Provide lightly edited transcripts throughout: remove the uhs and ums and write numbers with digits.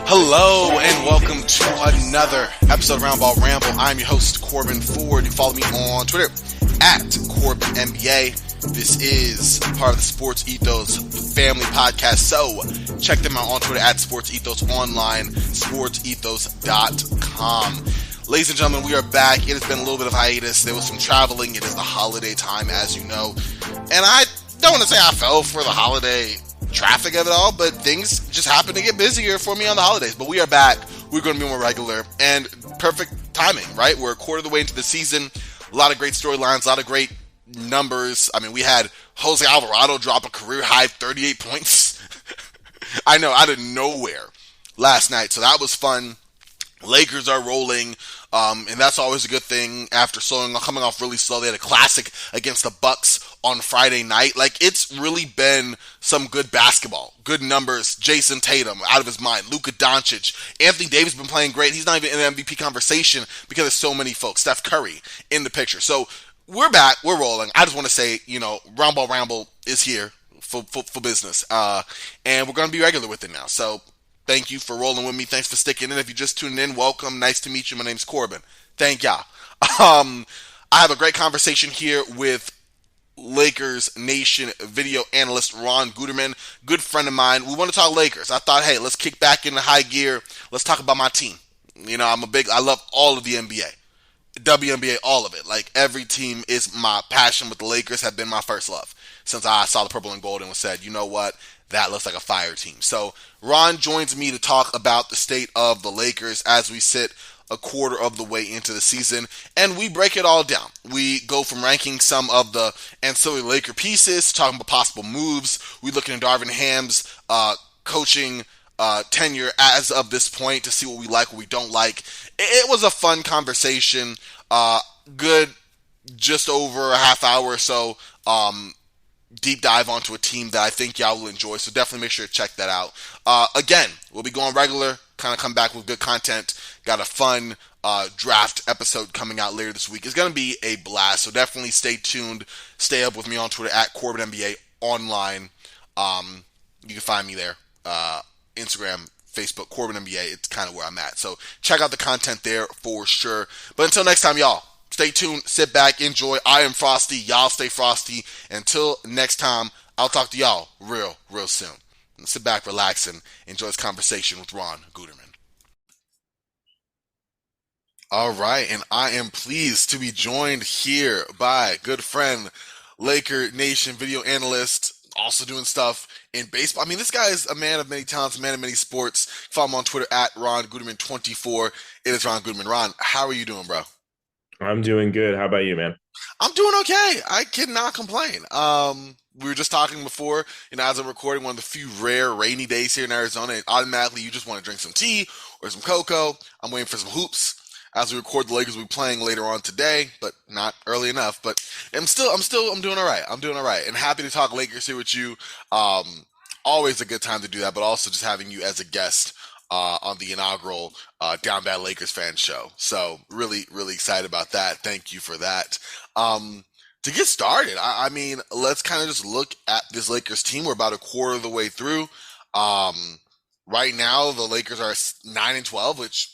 Hello and welcome to another episode of Roundball Ramble. I'm your host, Corban Ford. You follow me on Twitter at CorbanNBA. This is part of the Sports Ethos family podcast, so check them out on Twitter at Sports Ethos Online, sportsethos.com. Ladies and gentlemen, we are back. It has been a little bit of hiatus. There was some traveling. It is the holiday time, as you know. And I don't want to say I fell for the holiday traffic of it all, but things just happen to get busier for me on the holidays. But we are back. We're going to be more regular and perfect timing, right? We're a quarter of the way into the season. A lot of great storylines, a lot of great numbers. I mean, we had Jose Alvarado drop a career high 38 points. I know, out of nowhere last night. So that was fun. Lakers are rolling, and that's always a good thing after coming off really slow. They had a classic against the Bucks on Friday night. Like, it's really been some good basketball. Good numbers. Jason Tatum, out of his mind. Luka Doncic. Anthony Davis been playing great. He's not even in the MVP conversation because there's so many folks. Steph Curry in the picture. So, we're back. We're rolling. I just want to say, Roundball Ramble is here for business. And we're going to be regular with it now. So, thank you for rolling with me. Thanks for sticking in. If you just tuned in, welcome. Nice to meet you. My name's Corban. Thank y'all. I have a great conversation here with Lakers Nation video analyst Ron Gutterman, good friend of mine. We want to talk Lakers. I thought, hey, let's kick back into high gear. Let's talk about my team. I love all of the NBA. WNBA, all of it. Like, every team is my passion, but the Lakers have been my first love since I saw the purple and gold and said, you know what? That looks like a fire team. So Ron joins me to talk about the state of the Lakers as we sit a quarter of the way into the season, and we break it all down. We go from ranking some of the ancillary Laker pieces, talking about possible moves. We look into Darvin Ham's coaching tenure as of this point to see what we like, what we don't like. It was a fun conversation. Good, just over a half hour or so. Deep dive onto a team that I think y'all will enjoy, so definitely make sure to check that out. Again, we'll be going regular, kind of come back with good content. Got a fun draft episode coming out later this week. It's going to be a blast, so definitely stay tuned. Stay up with me on Twitter at CorbanNBA Online. You can find me there. Instagram, Facebook, CorbanNBA. It's kind of where I'm at. So check out the content there for sure. But until next time, y'all, stay tuned, sit back, enjoy. I am Frosty. Y'all stay frosty. Until next time, I'll talk to y'all real soon. Sit back, relax, and enjoy this conversation with Ron Gutterman. All right, and I am pleased to be joined here by good friend, Laker Nation video analyst, also doing stuff in baseball. I mean, this guy is a man of many talents, a man of many sports. Follow him on Twitter at Ron Gutterman24. It is Ron Gutterman. Ron, how are you doing, bro? I'm doing good. How about you, man? I'm doing okay. I cannot complain. We were just talking before, as I'm recording, one of the few rare rainy days here in Arizona, and automatically you just want to drink some tea or some cocoa. I'm waiting for some hoops as we record. The Lakers will be playing later on today, but not early enough. But I'm doing all right. I'm doing all right, and happy to talk Lakers here with you. Always a good time to do that, but also just having you as a guest on the inaugural Down Bad Lakers fan show. So really, really excited about that. Thank you for that. To get started, I mean, let's kind of just look at this Lakers team. We're about a quarter of the way through. Right now, the Lakers are 9-12, which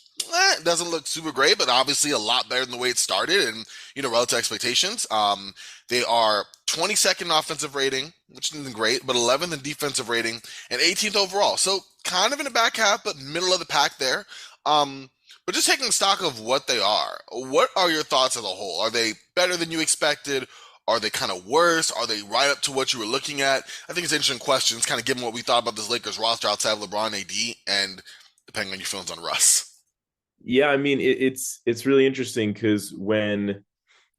doesn't look super great, but obviously a lot better than the way it started and, relative expectations. They are 22nd in offensive rating, which isn't great, but 11th in defensive rating and 18th overall. So kind of in the back half, but middle of the pack there. But just taking stock of what they are, what are your thoughts as a whole? Are they better than you expected? Are they kind of worse? Are they right up to what you were looking at? I think it's interesting questions, kind of given what we thought about this Lakers roster outside of LeBron, AD, and depending on your feelings on Russ. Yeah, I mean, it's really interesting because when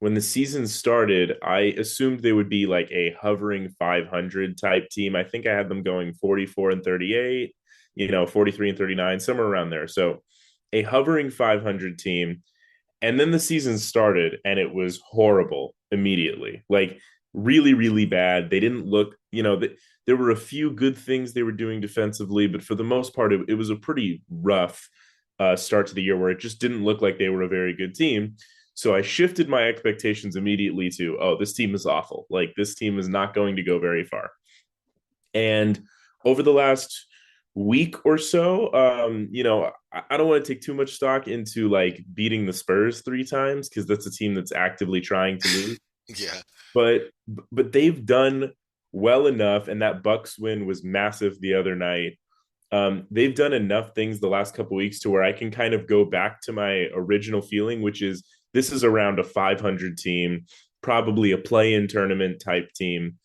the season started, I assumed they would be like a hovering 500 type team. I think I had them going 44-38. 43 and 39, somewhere around there. So a hovering 500 team. And then the season started and it was horrible immediately. Like really, really bad. They didn't look, there were a few good things they were doing defensively, but for the most part, it was a pretty rough start to the year where it just didn't look like they were a very good team. So I shifted my expectations immediately to, oh, this team is awful. Like this team is not going to go very far. And over the last week or so, I don't want to take too much stock into like beating the Spurs 3 times because that's a team that's actively trying to lose. Yeah. But they've done well enough, and that Bucks win was massive the other night. They've done enough things the last couple weeks to where I can kind of go back to my original feeling, which is this is around a 500 team, probably a play-in tournament type team,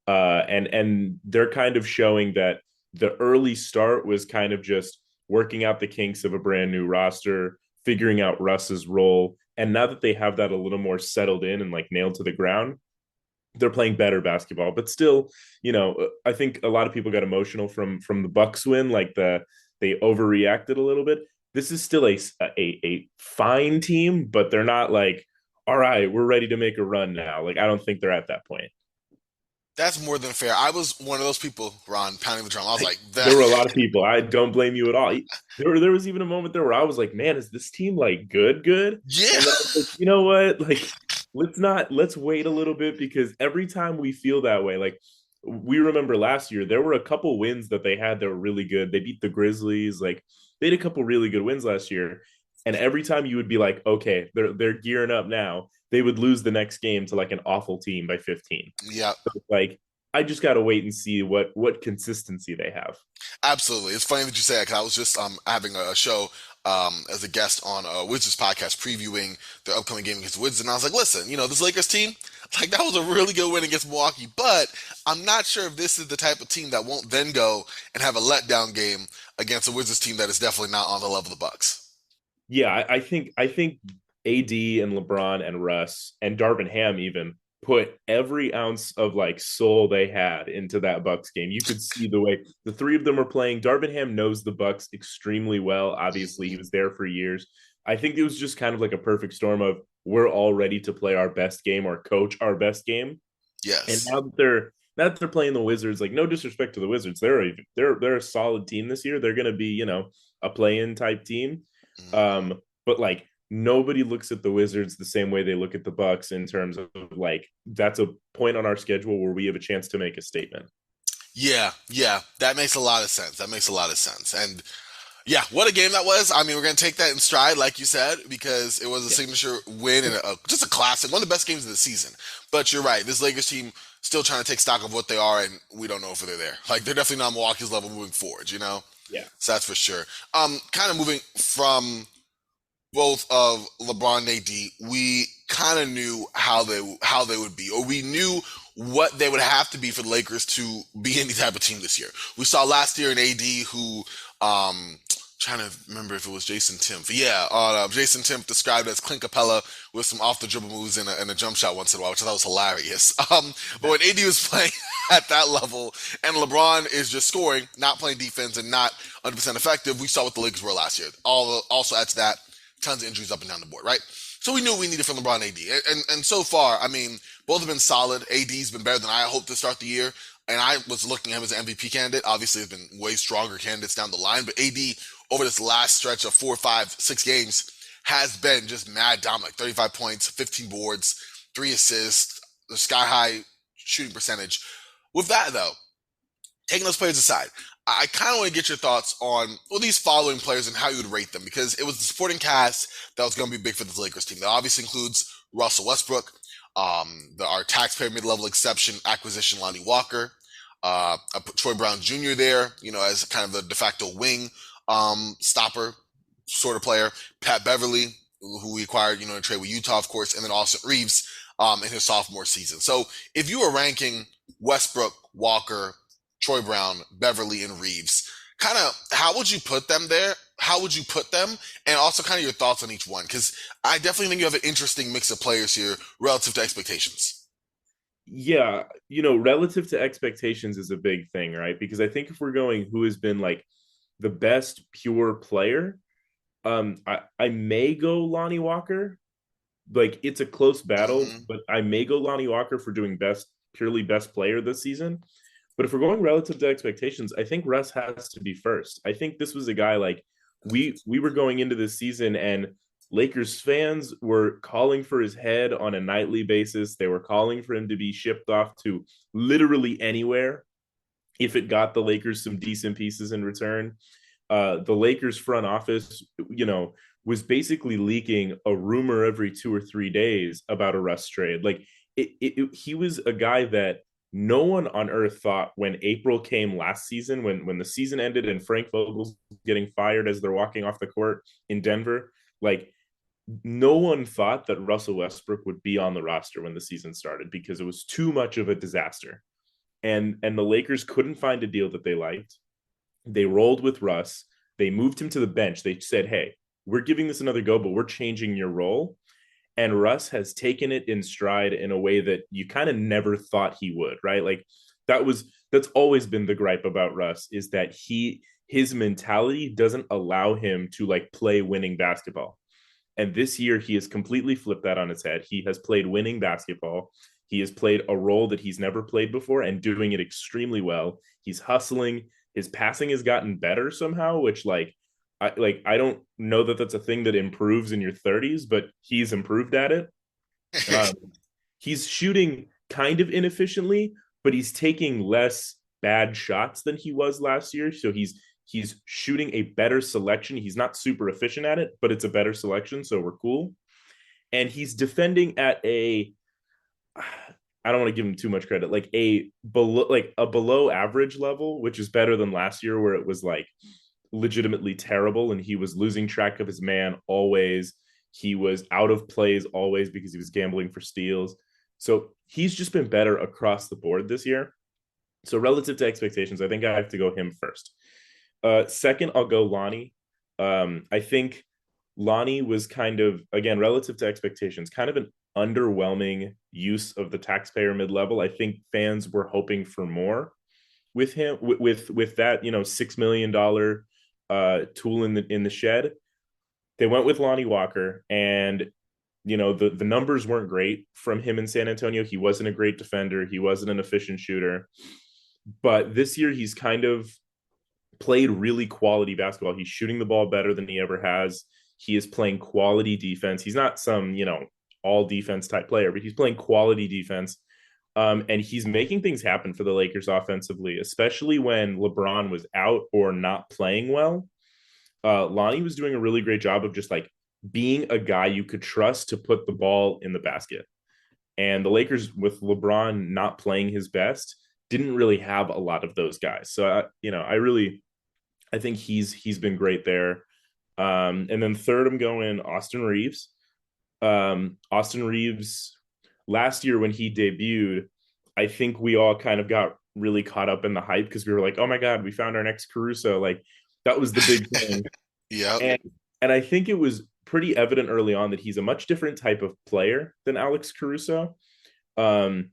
and they're kind of showing that the early start was kind of just working out the kinks of a brand new roster, figuring out Russ's role, and now that they have that a little more settled in and like nailed to the ground, they're playing better basketball. But still, I think a lot of people got emotional from the Bucks win, like they overreacted a little bit. This is still a fine team, but they're not like, all right, we're ready to make a run now. Like I don't think they're at that point. That's more than fair. I was one of those people, Ron, pounding the drum. I was like, There were a that. lot of people. I don't blame you at all. There was even a moment there where I was like, man, is this team like good? Yeah. And then I was like, you know what? Like, let's wait a little bit because every time we feel that way, like we remember last year, there were a couple wins that they had that were really good. They beat the Grizzlies, like they had a couple really good wins last year. And every time you would be like, okay, they're gearing up now, they would lose the next game to like an awful team by 15. Yeah. So like I just got to wait and see what consistency they have. Absolutely. It's funny that you say that because I was just having a show as a guest on a Wizards podcast previewing their upcoming game against the Wizards, and I was like, listen, this Lakers team, like that was a really good win against Milwaukee, but I'm not sure if this is the type of team that won't then go and have a letdown game against a Wizards team that is definitely not on the level of the Bucks. Yeah, I think AD and LeBron and Russ and Darvin Ham even put every ounce of like soul they had into that Bucks game. You could see the way the three of them were playing. Darvin Ham knows the Bucks extremely well. Obviously, he was there for years. I think it was just kind of like a perfect storm of we're all ready to play our best game or coach our best game. And Yes. now that they're playing the Wizards, like no disrespect to the Wizards, they're a solid team this year. They're gonna be, a play-in type team. Mhm. But like nobody looks at the Wizards the same way they look at the Bucks in terms of like that's a point on our schedule where we have a chance to make a statement. Yeah, yeah, that makes a lot of sense. That makes a lot of sense. And yeah, what a game that was. I mean, we're going to take that in stride, like you said, because it was a Yeah. signature win and just a classic, one of the best games of the season. But you're right, this Lakers team still trying to take stock of what they are, and we don't know if they're there. Like, they're definitely not Milwaukee's level moving forward. Yeah. So that's for sure. Kind of moving from both of LeBron and AD, we kind of knew how they would be, or we knew what they would have to be for the Lakers to be any type of team this year. We saw last year an AD who, trying to remember if it was Jason Timpf. Yeah, Jason Timpf described as Clint Capella with some off the dribble moves and a jump shot once in a while, which I thought was hilarious. But when AD was playing at that level and LeBron is just scoring, not playing defense, and not 100% effective, we saw what the Lakers were last year. Also add to that tons of injuries up and down the board, right? So we knew we needed from LeBron and AD. And so far, I mean, both have been solid. AD's been better than I hoped to start the year. And I was looking at him as an MVP candidate. Obviously, there's been way stronger candidates down the line. But AD, over this last stretch of 4, 5, 6 games, has been just mad dominant. 35 points, 15 boards, 3 assists, the sky high shooting percentage. With that, though, taking those players aside, I kind of want to get your thoughts on these following players and how you would rate them, because it was the supporting cast that was going to be big for this Lakers team. That obviously includes Russell Westbrook, our taxpayer mid-level exception acquisition Lonnie Walker. I put Troy Brown Jr. there, as kind of the de facto wing stopper sort of player. Pat Beverly, who we acquired, in a trade with Utah, of course, and then Austin Reeves in his sophomore season. So if you were ranking Westbrook, Walker, Troy Brown, Beverly, and Reeves, kind of how would you put them there? How would you put them? And also kind of your thoughts on each one, because I definitely think you have an interesting mix of players here relative to expectations. Yeah, relative to expectations is a big thing, right? Because I think if we're going who has been like the best pure player, I may go Lonnie Walker. Like it's a close battle, Hmm. but I may go Lonnie Walker for doing purely best player this season. But if we're going relative to expectations, I think Russ has to be first. I think this was a guy like we were going into this season and Lakers fans were calling for his head on a nightly basis. They were calling for him to be shipped off to literally anywhere if it got the Lakers some decent pieces in return. The Lakers front office, was basically leaking a rumor every 2 or 3 days about a Russ trade. Like he was a guy that no one on earth thought when April came last season, when the season ended and Frank Vogel's getting fired as they're walking off the court in Denver, like no one thought that Russell Westbrook would be on the roster when the season started because it was too much of a disaster. And the Lakers couldn't find a deal that they liked. They rolled with Russ. They moved him to the bench. They said, "Hey, we're giving this another go, but we're changing your role." And Russ has taken it in stride in a way that you kind of never thought he would, right? Like that's always been the gripe about Russ is that his mentality doesn't allow him to like play winning basketball. And this year, he has completely flipped that on its head. He has played winning basketball. He has played a role that he's never played before and doing it extremely well. He's hustling. His passing has gotten better somehow, which I don't know that that's a thing that improves in your 30s, but he's improved at it. Um, he's shooting kind of inefficiently, but he's taking less bad shots than he was last year. So he's shooting a better selection. He's not super efficient at it, but it's a better selection, so we're cool. And he's defending at a I don't want to give him too much credit, like a below average level, which is better than last year where it was like legitimately terrible and he was losing track of his man always. He was out of plays always because he was gambling for steals. So he's just been better across the board this year. So relative to expectations, I think I have to go him first. Second, I'll go Lonnie. I think Lonnie was kind of, again, relative to expectations, kind of an underwhelming use of the taxpayer mid-level. I think fans were hoping for more with him, with that, $6 million tool in the shed. They went with Lonnie Walker, and the numbers weren't great from him in San Antonio. He wasn't a great defender. He wasn't an efficient shooter. But this year, he's kind of played really quality basketball. He's shooting the ball better than he ever has. He is playing quality defense. He's not some, all defense type player, but he's playing quality defense. And he's making things happen for the Lakers offensively, especially when LeBron was out or not playing well. Lonnie was doing a really great job of just like being a guy you could trust to put the ball in the basket. And the Lakers, with LeBron not playing his best, didn't really have a lot of those guys. So I think he's been great there. And then third, I'm going Austin Reeves. Austin Reeves last year when he debuted, I think we all kind of got really caught up in the hype because we were like, oh my God, we found our next Caruso. Like that was the big thing. Yep. And I think it was pretty evident early on that he's a much different type of player than Alex Caruso. Um,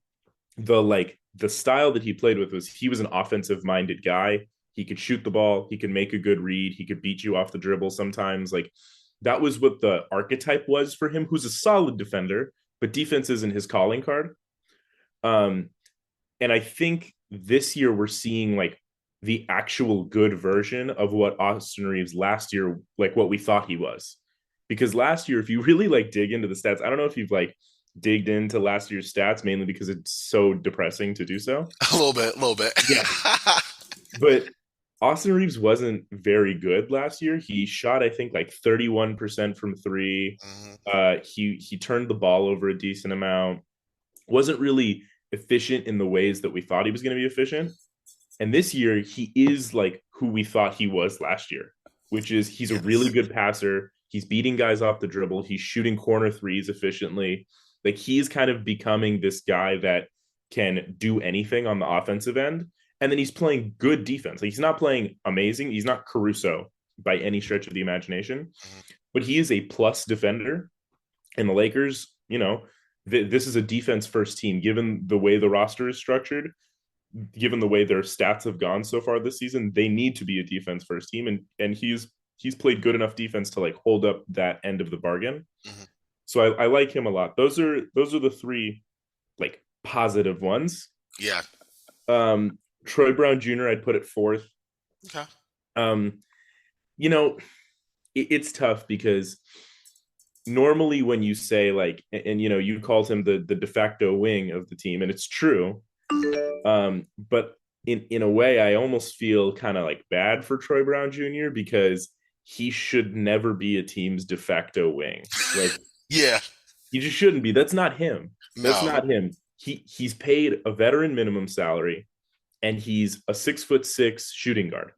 the style that he played with was he was an offensive minded guy. He could shoot the ball, he could make a good read, he could beat you off the dribble sometimes. Like that was what the archetype was for him, who's a solid defender, but defense isn't his calling card. Um, and I think this year we're seeing like the actual good version of what Austin Reeves last year, like what we thought he was. Because last year, if you really like dig into the stats, I don't know if you've like digged into last year's stats, mainly because it's so depressing to do so. A little bit. Yeah. But Austin Reeves wasn't very good last year. He shot, I think, like 31% from three. Mm-hmm. He turned the ball over a decent amount. Wasn't really efficient in the ways that we thought he was going to be efficient. And this year, he is like who we thought he was last year, which is he's a really good passer. He's beating guys off the dribble. He's shooting corner threes efficiently. Like he's kind of becoming this guy that can do anything on the offensive end. And then he's playing good defense. Like he's not playing amazing. He's not Caruso by any stretch of the imagination, but he is a plus defender. And the Lakers, this is a defense first team, given the way the roster is structured. given the way their stats have gone so far this season, they need to be a defense first team, and he's played good enough defense to like hold up that end of the bargain. Mm-hmm. So I like him a lot. Those are the three like positive ones. Yeah. Troy Brown Jr. I'd put it fourth. Okay. Um, you know, it's tough because normally when you say like, and you know, you called him the de facto wing of the team, and it's true. But in a way, I almost feel kind of like bad for Troy Brown Jr. because he should never be a team's de facto wing. Like, Yeah. he just shouldn't be. That's not him. That's No. not him. He's paid a veteran minimum salary, and he's a 6'6" shooting guard.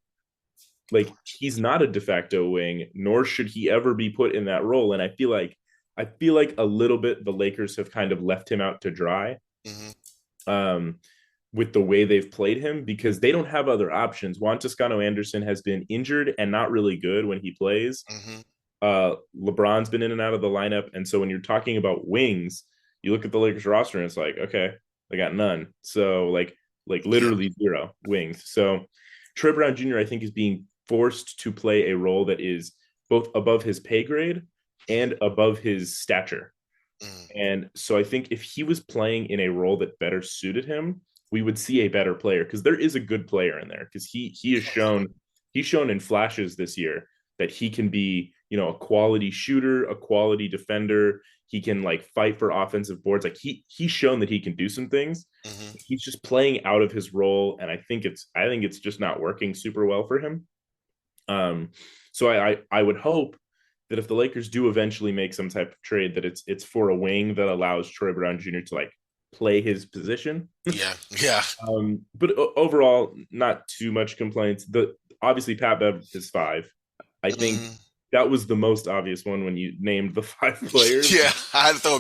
Like, he's not a de facto wing, nor should he ever be put in that role. And I feel like a little bit the Lakers have kind of left him out to dry. Um, with the way they've played him because they don't have other options. Juan Toscano Anderson has been injured and not really good when he plays. LeBron's been in and out of the lineup. And so when you're talking about wings, you look at the Lakers roster and it's like, okay, they got none. So like literally zero wings. So Troy Brown Jr., I think, is being forced to play a role that is both above his pay grade and above his stature. And so I think if he was playing in a role that better suited him, we would see a better player because there is a good player in there because he has shown in flashes this year that he can be, you know, a quality shooter, a quality defender. He can like fight for offensive boards. Like he's shown that he can do some things. He's just playing out of his role, and I think it's just not working super well for him. So I would hope that if the Lakers do eventually make some type of trade, that it's for a wing that allows Troy Brown Jr. to like play his position. Yeah. But overall, not too much complaints. Obviously Pat Bev is 5. I think that was the most obvious one when you named the 5 players. Yeah, I had to throw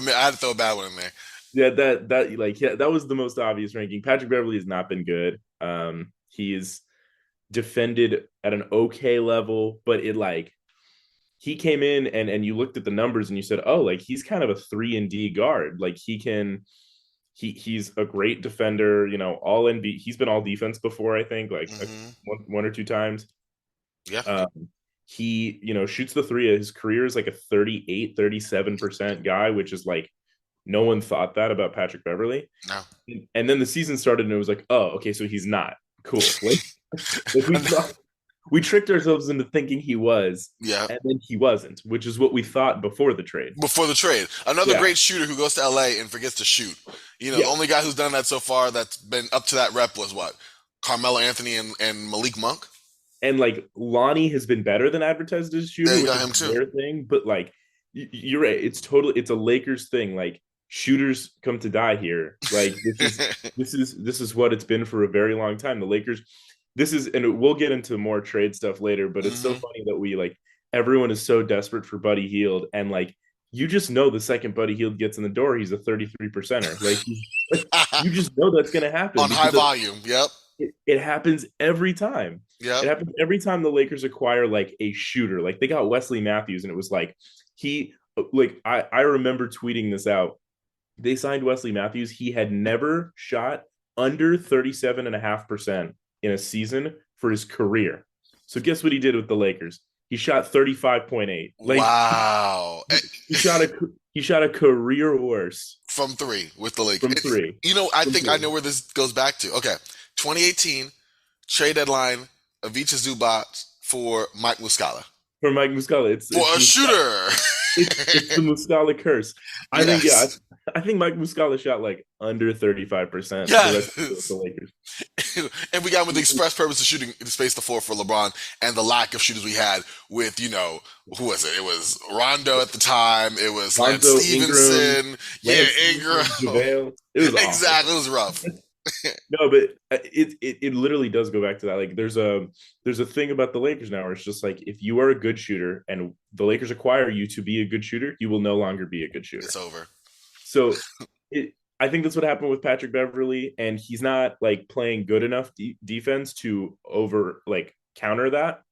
a bad one in there. Yeah, that was the most obvious ranking. Patrick Beverley has not been good. He's defended at an okay level, but it like he came in and you looked at the numbers and you said, oh, like he's kind of a 3-and-D guard. Like he's a great defender, you know, all NBA. He's been all defense before, I think, like one or two times. Yeah. He, you know, shoots the three. His career is like a 37% guy, which is like no one thought that about Patrick Beverley. No. And then the season started and it was like, oh, okay, so he's not. Cool. We tricked ourselves into thinking he was, and then he wasn't, which is what we thought before the trade. Another great shooter who goes to LA and forgets to shoot. You know, the only guy who's done that so far that's been up to that rep was what? Carmelo Anthony and Malik Monk. And like Lonnie has been better than advertised as a shooter, which got him too. Their thing, but like you're right, it's a Lakers thing. Like shooters come to die here. Like this is what it's been for a very long time. The Lakers. And we'll get into more trade stuff later, but it's so funny that we like everyone is so desperate for Buddy Hield, and like you just know the second Buddy Hield gets in the door, he's a 33%er. Like you just know that's going to happen on high volume. Yep, it happens every time. Yeah, it happens every time the Lakers acquire like a shooter. Like they got Wesley Matthews, and it was like I remember tweeting this out. They signed Wesley Matthews. He had never shot under 37.5% in a season for his career. So guess what he did with the Lakers? He shot 35.8. Like, wow. He shot a career worse from 3 with the Lakers. From 3. You know, I think I know where this goes back to. Okay. 2018 trade deadline, Ivica Zubac for Mike Muscala. For Mike Muscala. It's a shooter. It's the Muscala curse. I think Mike Muscala shot like under 35%. Yes. The Lakers. And we got him with the express purpose of shooting to space the floor for LeBron and the lack of shooters we had with, you know, who was it? It was Rondo at the time. It was Lance Stevenson. Ingram. JaVale. It was exactly. It was rough. No, but it literally does go back to that. Like there's a thing about the Lakers now where it's just like if you are a good shooter and the Lakers acquire you to be a good shooter, you will no longer be a good shooter. It's over. So I think that's what happened with Patrick Beverley, and he's not like playing good enough defense to counter that.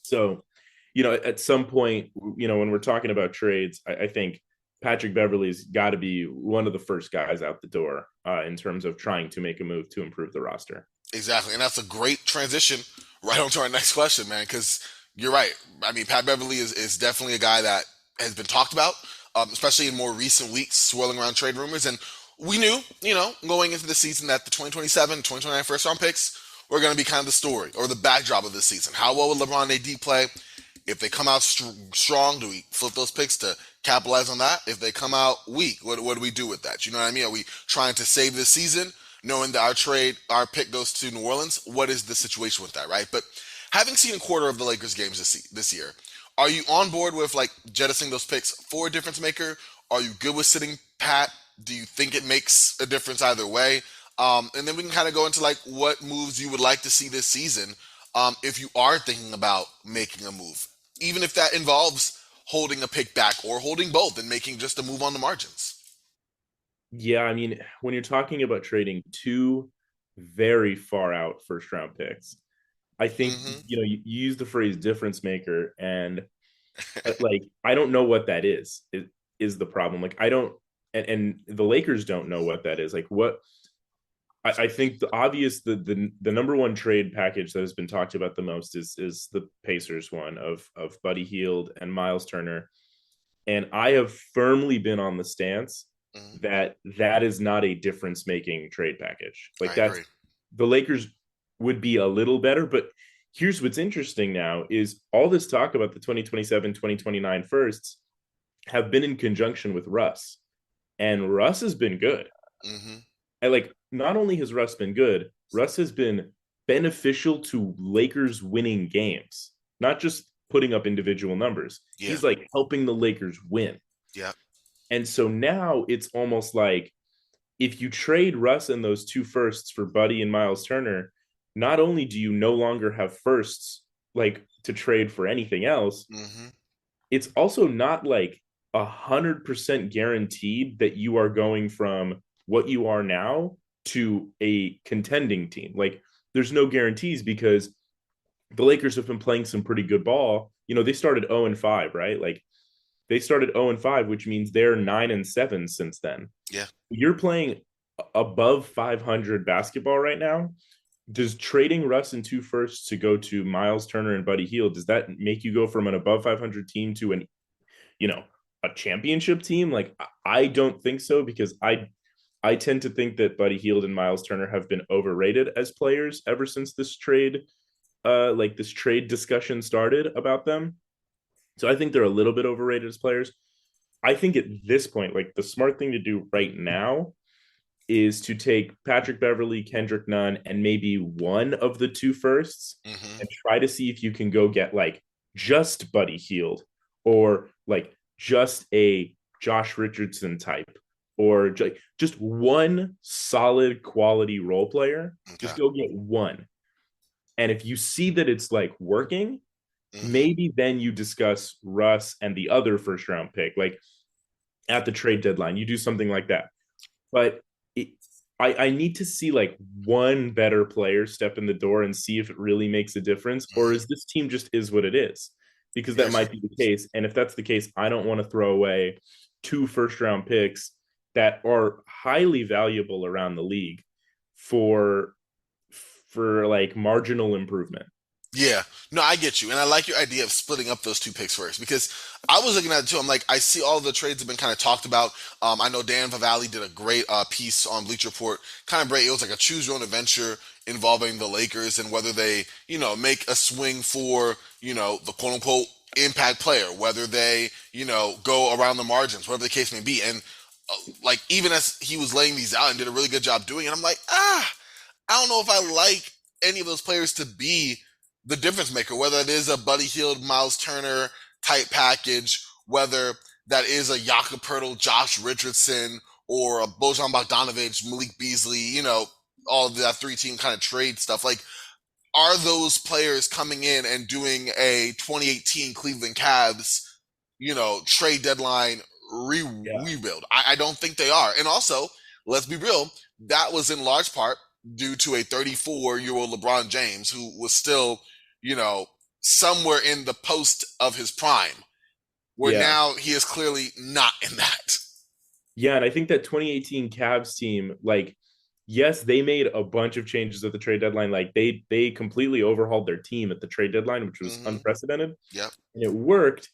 So, you know, at some point, you know, when we're talking about trades, I think Patrick Beverley's got to be one of the first guys out the door in terms of trying to make a move to improve the roster. Exactly, and that's a great transition right on to our next question, man. Because you're right. I mean, Pat Beverly is definitely a guy that has been talked about, especially in more recent weeks, swirling around trade rumors. And we knew, going into the season that the 2027, 2029 first round picks were going to be kind of the story or the backdrop of this season. How well would LeBron AD play? If they come out strong, do we flip those picks to capitalize on that? If they come out weak, what do we do with that? You know what I mean? Are we trying to save this season, knowing that our pick goes to New Orleans? What is the situation with that, right? But having seen a quarter of the Lakers games this year, are you on board with like jettisoning those picks for a difference maker? Are you good with sitting pat? Do you think it makes a difference either way? And then we can kind of go into like what moves you would like to see this season if you are thinking about making a move, even if that involves holding a pick back or holding both and making just a move on the margins. Yeah, I mean, when you're talking about trading two very far out first round picks, I think Hmm. you use the phrase difference maker, and like I don't know what that is the problem. Like I don't, and the Lakers don't know what that is. Like what I think the obvious the number one trade package that has been talked about the most is the Pacers one of Buddy Hield and Miles Turner, and I have firmly been on the stance Hmm. that that is not a difference making trade package. Like I that's agree. the Lakers would be a little better, but here's what's interesting now is all this talk about the 2027 2029 firsts have been in conjunction with Russ, and Russ has been good. Hmm. And like not only has Russ been good, Russ has been beneficial to Lakers winning games, not just putting up individual numbers. Yeah. He's like helping the Lakers win. Yeah. And so now it's almost like if you trade Russ and those two firsts for Buddy and Miles Turner, not only do you no longer have firsts like to trade for anything else, Hmm. it's also not like 100% guaranteed that you are going from what you are now to a contending team. Like there's no guarantees because the Lakers have been playing some pretty good ball. They started 0 and 5, right? Like they started 0 and 5, which means they're 9 and 7 since then. Yeah. You're playing above 500 basketball right now. Does trading Russ and two firsts to go to Miles Turner and Buddy Hield, does that make you go from an above 500 team to an you know a championship team? Like I don't think so because I tend to think that Buddy Hield and Miles Turner have been overrated as players ever since this trade discussion started about them. So I think they're a little bit overrated as players. I think at this point, like the smart thing to do right now is to take Patrick Beverly, Kendrick Nunn, and maybe one of the two firsts Hmm. and try to see if you can go get like just Buddy Hield or like just a Josh Richardson type or just one solid quality role player. Okay. Just go get one. And if you see that it's like working, Hmm. maybe then you discuss Russ and the other first round pick, like at the trade deadline. You do something like that. But it, I need to see like one better player step in the door and see if it really makes a difference, or Hmm. is this team just is what it is? Because that Yeah, sure. might be the case. And if that's the case, I don't want to throw away two first round picks that are highly valuable around the league for like marginal improvement. Yeah, no, I get you, and I like your idea of splitting up those two picks first because I was looking at it too. I'm like, I see all the trades have been kind of talked about. I know Dan Favale did a great piece on Bleacher Report, kind of great. It was like a choose your own adventure involving the Lakers and whether they, make a swing for, the quote unquote impact player, whether they, go around the margins, whatever the case may be, and like even as he was laying these out and did a really good job doing it, I'm like, I don't know if I like any of those players to be the difference maker, whether it is a Buddy Hield, Miles Turner type package, whether that is a Jakob Poeltl, Josh Richardson, or a Bojan Bogdanovic, Malik Beasley, all of that three-team kind of trade stuff. Like, are those players coming in and doing a 2018 Cleveland Cavs, trade deadline Yeah. rebuild? I don't think they are. And also, let's be real, that was in large part due to a 34-year-old LeBron James who was still, you know, somewhere in the post of his prime. where Yeah. now he is clearly not in that. Yeah, and I think that 2018 Cavs team, like, yes, they made a bunch of changes at the trade deadline. Like they completely overhauled their team at the trade deadline, which was Mm-hmm. unprecedented. Yep. And it worked,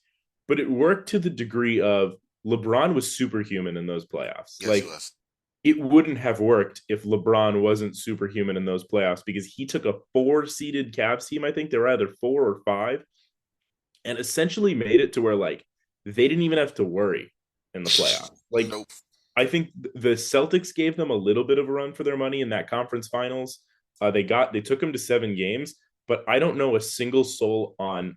but it worked to the degree of LeBron was superhuman in those playoffs. Yes, he Like was. it wouldn't have worked if LeBron wasn't superhuman in those playoffs because he took a four-seeded Cavs team. I think they were either four or five, and essentially made it to where like they didn't even have to worry in the playoffs. Like Nope. I think the Celtics gave them a little bit of a run for their money in that conference finals. They took them to 7 games, but I don't know a single soul on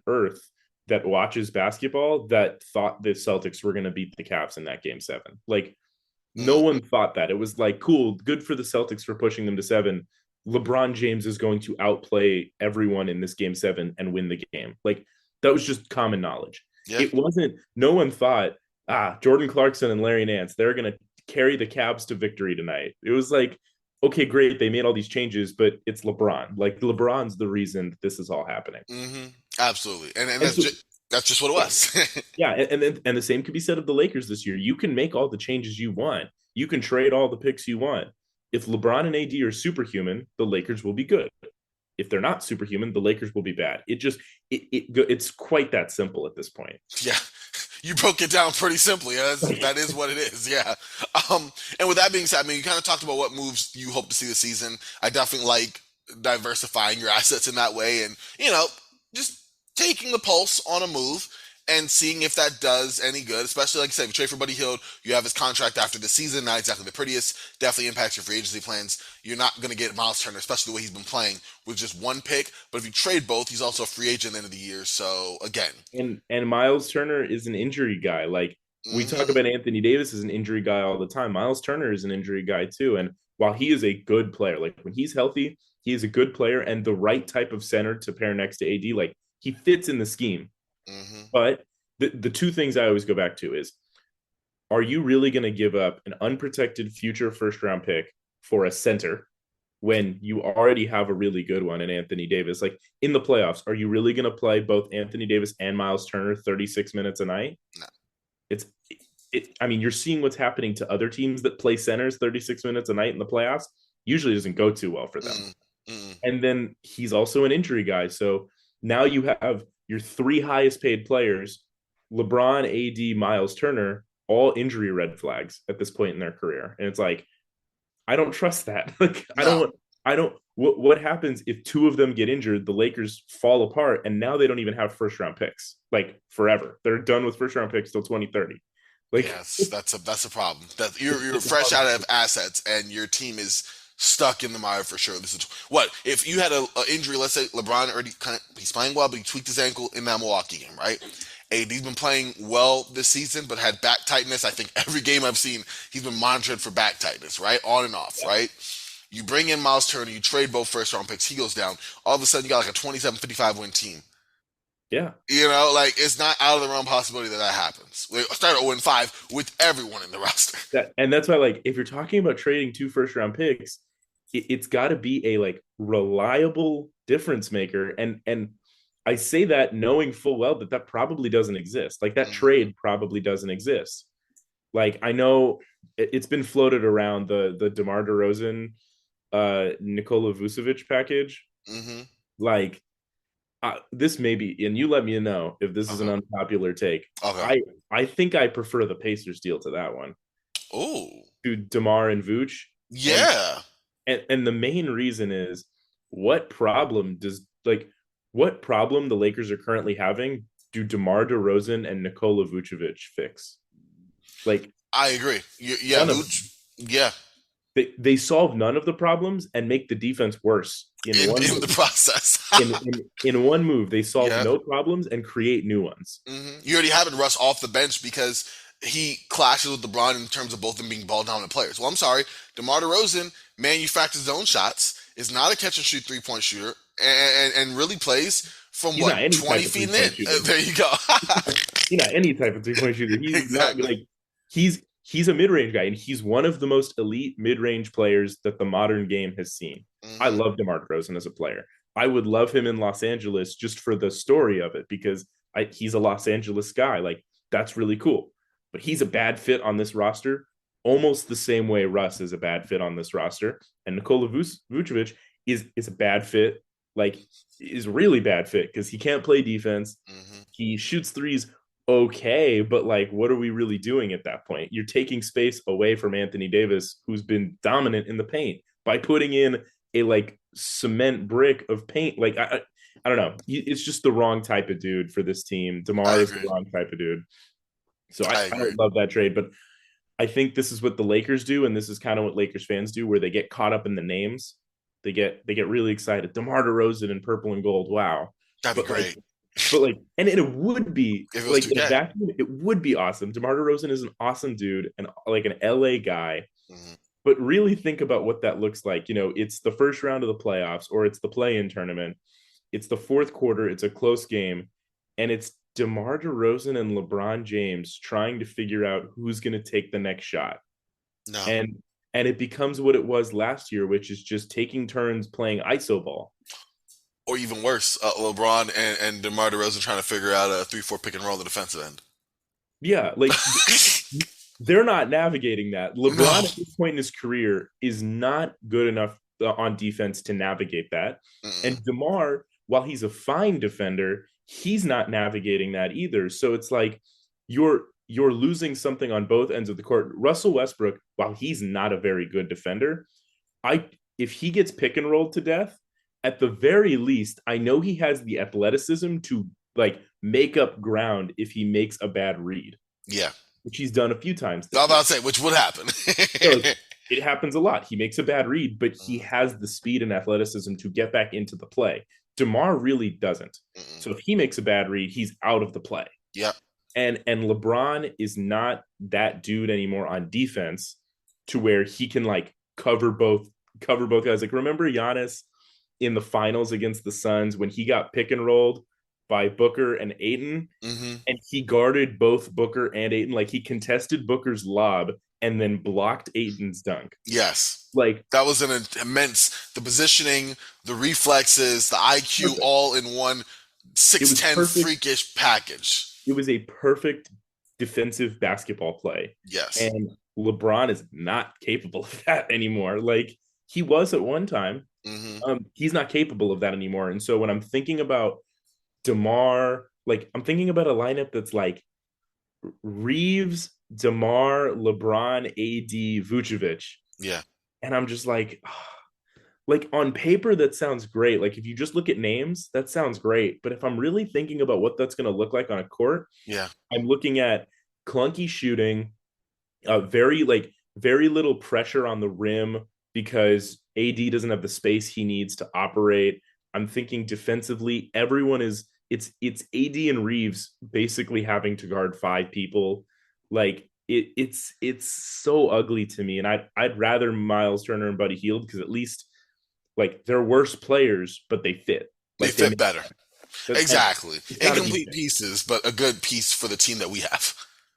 earth that watches basketball that thought the Celtics were going to beat the Cavs in that game 7. Like no Mm-hmm. one thought that. It was like, cool, good for the Celtics for pushing them to 7. LeBron James is going to outplay everyone in this game 7 and win the game. Like that was just common knowledge. Yeah. It wasn't, no one thought, Jordan Clarkson and Larry Nance, they're going to carry the Cavs to victory tonight. It was like, okay, great. They made all these changes, but it's LeBron. Like LeBron's the reason this is all happening. Mm-hmm. Absolutely. And And so, that's just what it was. yeah, and the same could be said of the Lakers this year. You can make all the changes you want. You can trade all the picks you want. If LeBron and AD are superhuman, the Lakers will be good. If they're not superhuman, the Lakers will be bad. It's quite that simple at this point. Yeah. You broke it down pretty simply. That is what it is. Yeah. And with that being said, I mean, you kind of talked about what moves you hope to see this season. I definitely like diversifying your assets in that way, and just taking the pulse on a move and seeing if that does any good. Especially like I said, if you trade for Buddy Hield, you have his contract after the season. Not exactly the prettiest. Definitely impacts your free agency plans. You're not going to get Miles Turner, especially the way he's been playing with just one pick. But if you trade both, he's also a free agent at the end of the year. So again. And Miles Turner is an injury guy. Like we talk Mm-hmm. about Anthony Davis as an injury guy all the time. Miles Turner is an injury guy too. And while he is a good player, like when he's healthy, he is a good player and the right type of center to pair next to AD. Like he fits in the scheme. Mm-hmm. But the two things I always go back to is, are you really going to give up an unprotected future first round pick for a center when you already have a really good one in Anthony Davis? Like in the playoffs, are you really going to play both Anthony Davis and Miles Turner 36 minutes a night? No. I mean, you're seeing what's happening to other teams that play centers 36 minutes a night in the playoffs. Usually doesn't go too well for them. Mm-hmm. And then he's also an injury guy. So now you have your 3 highest paid players, LeBron, AD, Miles Turner, all injury red flags at this point in their career. And it's like, I don't trust that. Like, No. What happens if 2 of them get injured? The Lakers fall apart, and now they don't even have first round picks, like forever. They're done with first round picks till 2030. Like, Yes, that's a problem. That you're fresh out of assets, and your team is stuck in the mire for sure. This is what if you had a injury. Let's say LeBron already he's playing well, but he tweaked his ankle in that Milwaukee game, right? AD's been playing well this season, but had back tightness. I think every game I've seen, he's been monitored for back tightness, right? On and off, right? You bring in Miles Turner, you trade both first round picks, he goes down. All of a sudden, you got like a 27-55 win team. yeah, Like it's not out of the realm possibility that happens. We start 0-5 with everyone in the roster. and that's why, like, if you're talking about trading 2 first round picks, it's got to be a like reliable difference maker. And I say that knowing full well that probably doesn't exist. Like that trade probably doesn't exist. Like I know it's been floated around the DeMar DeRozan, Nikola Vucevic package. Mm-hmm. Like this may be, and you let me know if this is an unpopular take. Okay. I think I prefer the Pacers deal to that one. Oh. To DeMar and Vooch. Yeah. And the main reason is what problem the Lakers are currently having do DeMar DeRozan and Nikola Vucevic fix? Like I agree. Yeah. Yeah. They solve none of the problems and make the defense worse in the process. in one move. They solve no problems and create new ones. Mm-hmm. You already have Russ off the bench because he clashes with LeBron in terms of both them being ball dominant players. Well, I'm sorry, DeMar DeRozan manufactures his own shots, is not a catch and shoot 3-point shooter, and really plays from 20 feet in. There you go. He's not any type of 3-point shooter. He's exactly. not like he's a mid-range guy, and he's one of the most elite mid-range players that the modern game has seen. Mm-hmm. I love DeMar DeRozan as a player. I would love him in Los Angeles just for the story of it, because he's a Los Angeles guy. Like, that's really cool. But he's a bad fit on this roster, almost the same way Russ is a bad fit on this roster. And Nikola Vucevic is a bad fit, like, is really bad fit because he can't play defense. Mm-hmm. He shoots threes okay, but like, what are we really doing at that point? You're taking space away from Anthony Davis, who's been dominant in the paint, by putting in a like cement brick of paint. Like, I don't know. It's just the wrong type of dude for this team. I DeMar is the agree. wrong type of dude. So I I agree. don't love that trade, but I think this is what the Lakers do, and this is kind of what Lakers fans do, where they get caught up in the names. They get really excited. DeMar DeRozan in purple and gold. Wow. That'd be But like great and it would be if it was like in a 2K. vacuum, it would be awesome. DeMar DeRozan is an awesome dude and like an LA guy. Mm-hmm. But really think about what that looks like. It's the first round of the playoffs, or it's the play-in tournament. It's the fourth quarter. It's a close game, and it's DeMar DeRozan and LeBron James trying to figure out who's going to take the next shot. No. And it becomes what it was last year, which is just taking turns playing iso ball. Or even worse, LeBron and DeMar DeRozan trying to figure out a 3-4 pick and roll on the defensive end. Yeah, like they're not navigating that. LeBron No. at this point in his career is not good enough on defense to navigate that. Mm-mm. And DeMar, while he's a fine defender, he's not navigating that either. So it's like you're losing something on both ends of the court. Russell Westbrook, while he's not a very good defender, if he gets pick and rolled to death, at the very least, I know he has the athleticism to like make up ground if he makes a bad read, Yeah. which he's done a few times I was this year. about to say, which would happen. So it happens a lot. He makes a bad read, but he has the speed and athleticism to get back into the play. DeMar really doesn't. Mm-mm. So if he makes a bad read, he's out of the play. Yep. And LeBron is not that dude anymore on defense to where he can like cover both guys. Like, remember Giannis in the finals against the Suns when he got pick and rolled by Booker and Ayton, Mm-hmm. and he guarded both Booker and Ayton. Like, he contested Booker's lob and then blocked Ayton's dunk. Yes. Like, That was an immense, the positioning, the reflexes, the IQ, perfect. all in one 6'10 perfect. freakish package. It was a perfect defensive basketball play. Yes. And LeBron is not capable of that anymore. Like, he was at one time. Mm-hmm. He's not capable of that anymore. And so when I'm thinking about DeMar, like, I'm thinking about a lineup that's like Reeves, DeMar, LeBron, AD, Vucevic. Yeah. And I'm just like on paper, that sounds great. Like, if you just look at names, that sounds great. But if I'm really thinking about what that's going to look like on a court, Yeah. I'm looking at clunky shooting, very little pressure on the rim because AD doesn't have the space he needs to operate. I'm thinking defensively, it's AD and Reeves basically having to guard 5 people. Like, it's so ugly to me, and I'd rather Miles Turner and Buddy Hield because at least like they're worse players, but they fit. They Like, fit better. Exactly. gotta be Incomplete fit. pieces, but a good piece for the team that we have.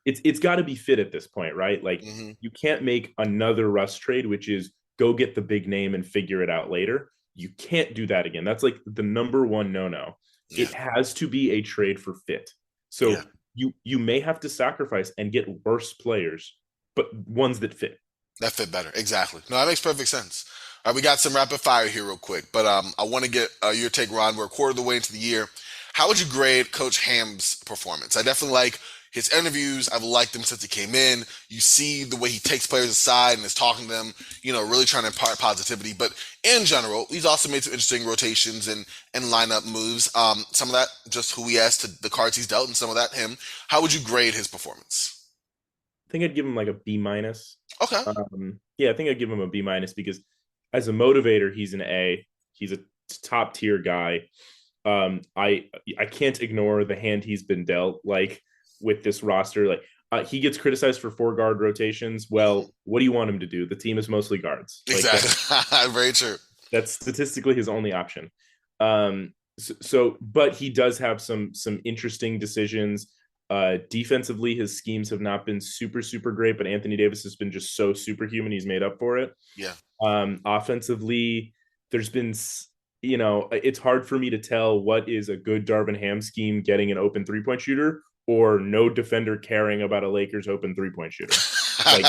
It's got to be fit at this point, right? Like, Mm-hmm. you can't make another Russ trade, which is go get the big name and figure it out later. You can't do that again. That's like the number one no. Yeah. It has to be a trade for fit. So Yeah. you may have to sacrifice and get worse players, but ones that fit. That fit better. Exactly. No, that makes perfect sense. All right, we got some rapid fire here real quick, but I want to get your take, Ron. We're a quarter of the way into the year. How would you grade Coach Ham's performance? I definitely like his interviews. I've liked him since he came in. You see the way he takes players aside and is talking to them, really trying to impart positivity. But in general, he's also made some interesting rotations and lineup moves. Some of that just who he has to the cards he's dealt, and some of that him. How would you grade his performance? I think I'd give him like a B minus. Okay. Yeah, I think I'd give him a B minus because as a motivator, he's an A. He's a top tier guy. I can't ignore the hand he's been dealt. Like, with this roster, like he gets criticized for 4 guard rotations. Well, what do you want him to do? The team is mostly guards. Like, Exactly. Very true. that's statistically his only option. But he does have some interesting decisions. Defensively, his schemes have not been super great, but Anthony Davis has been just so superhuman. He's made up for it. Yeah. Offensively, there's been it's hard for me to tell what is a good Darvin Ham scheme getting an open 3-point shooter or no defender caring about a Lakers open 3-point shooter. Like,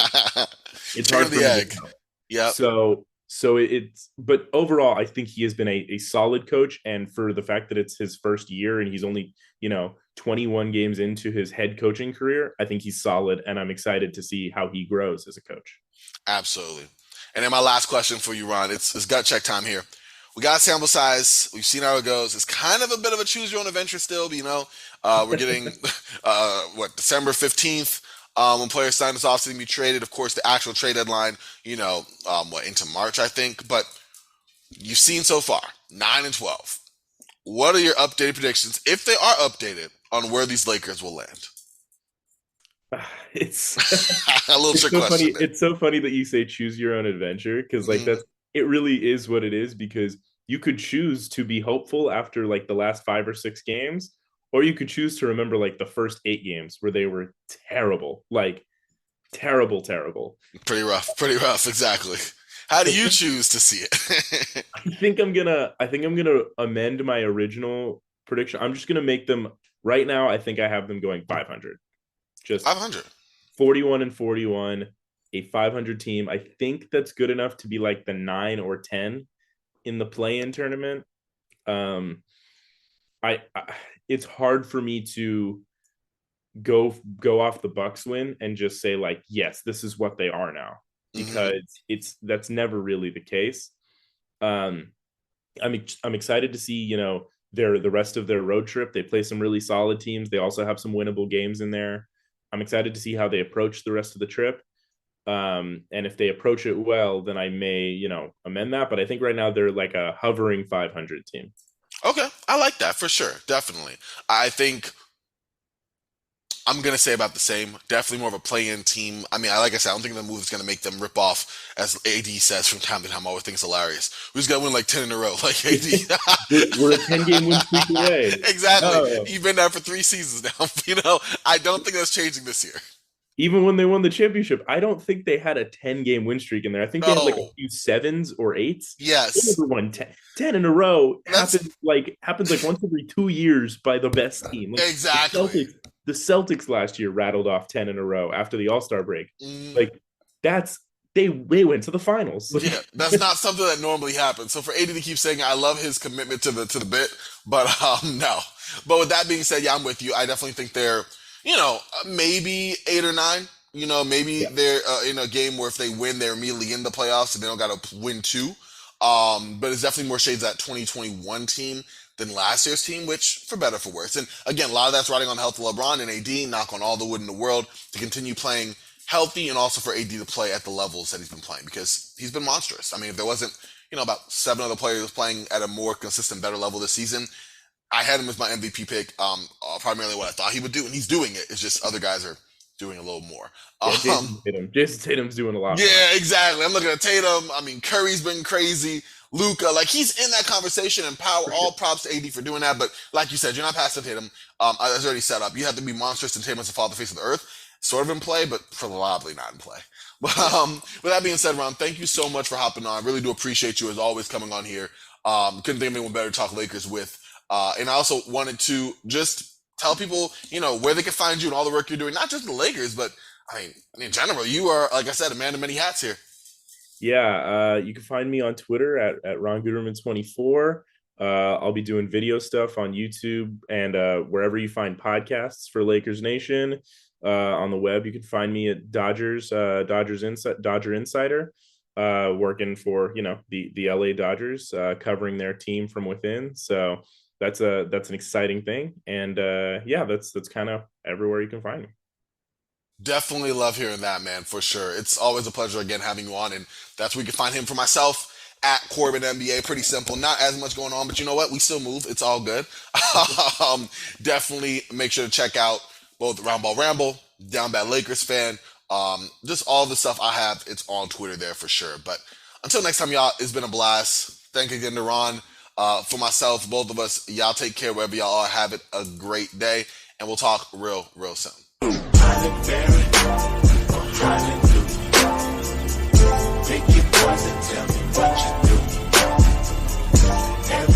it's hard for me to tell. Yeah. But overall, I think he has been a solid coach. And for the fact that it's his first year and he's only, 21 games into his head coaching career, I think he's solid. And I'm excited to see how he grows as a coach. Absolutely. And then my last question for you, Ron, it's gut check time here. We got sample size. We've seen how it goes. It's kind of a bit of a choose your own adventure still, but, we're getting, December 15th. When players sign this offseason to be traded, of course, the actual trade deadline, into March, I think. But you've seen so far 9-12. What are your updated predictions, if they are updated, on where these Lakers will land? It's a little trick question. It's so funny that you say choose your own adventure, because it really is what it is, because you could choose to be hopeful after like the last 5 or 6 games, or you could choose to remember like the first 8 games where they were terrible, like terrible. Pretty rough. Exactly. How do you choose to see it? I think I'm gonna amend my original prediction. I'm just gonna make them right now. I think I have them going 500. Just 500. 41-41, a 500 team. I think that's good enough to be like the 9 or 10 in the play-in tournament. It's hard for me to go off the Bucks win and just say like, yes, this is what they are now, because that's never really the case. I'm excited to see, the rest of their road trip. They play some really solid teams. They also have some winnable games in there. I'm excited to see how they approach the rest of the trip. And if they approach it well, then I may, amend that. But I think right now they're like a hovering 500 team. Okay. I like that for sure. Definitely. I think I'm going to say about the same. Definitely more of a play-in team. I mean, like I said, I don't think the move is going to make them rip off, as AD says from time to time. I always think it's hilarious. We just got to win like 10 in a row, like AD. We're a 10-game win streak away. Exactly. Oh. You've been there for 3 seasons now. I don't think that's changing this year. Even when they won the championship, I don't think they had a 10-game win streak in there. I think they had like a few 7s or 8s. Yes. They never won 10 in a row. Happens like once every 2 years by the best team. Like, exactly. The Celtics last year rattled off 10 in a row after the All-Star break. Like, they went to the finals. Yeah, that's not something that normally happens. So for AD to keep saying, I love his commitment to the bit, but no. But with that being said, yeah, I'm with you. I definitely think they're, maybe 8 or 9. Maybe they're in a game where if they win, they're immediately in the playoffs and they don't got to win 2. But it's definitely more shades of that 2021 team than last year's team, which for better, for worse. And again, a lot of that's riding on the health of LeBron and AD, knock on all the wood in the world, to continue playing healthy, and also for AD to play at the levels that he's been playing, because he's been monstrous. I mean, if there wasn't, about 7 other players playing at a more consistent, better level this season, I had him as my MVP pick, primarily what I thought he would do, and he's doing it. It's just other guys are doing a little more. Jason Tatum's doing a lot more. Yeah, exactly. I'm looking at Tatum. I mean, Curry's been crazy. Luka, like, he's in that conversation, and all props to AD for doing that. But like you said, you're not past Tatum. As already set up, you have to be monstrous, and Tatum has to fall off the face of the earth. Sort of in play, but probably not in play. But with that being said, Ron, thank you so much for hopping on. I really do appreciate you, as always, coming on here. Couldn't think of anyone better to talk Lakers with. And I also wanted to just tell people, where they can find you and all the work you're doing, not just the Lakers, but I mean, in general. You are, like I said, a man of many hats here. Yeah, you can find me on Twitter at Ron Gutterman 24. I'll be doing video stuff on YouTube and wherever you find podcasts for Lakers Nation. On the web, you can find me at Dodger Insider, working for the LA Dodgers, covering their team from within. So that's an exciting thing, and that's kind of everywhere you can find me. Definitely love hearing that, man, for sure. It's always a pleasure, again, having you on, and that's where you can find him. For myself, at Corban NBA, pretty simple. Not as much going on, but you know what? We still move. It's all good. Definitely make sure to check out both Roundball Ramble, Down Bad Lakers Fan, just all the stuff I have. It's on Twitter there for sure. But until next time, y'all, it's been a blast. Thank you again to Ron. For myself, both of us, y'all take care wherever y'all are. Have it a great day, and we'll talk real soon. Take your poison, tell me what you do.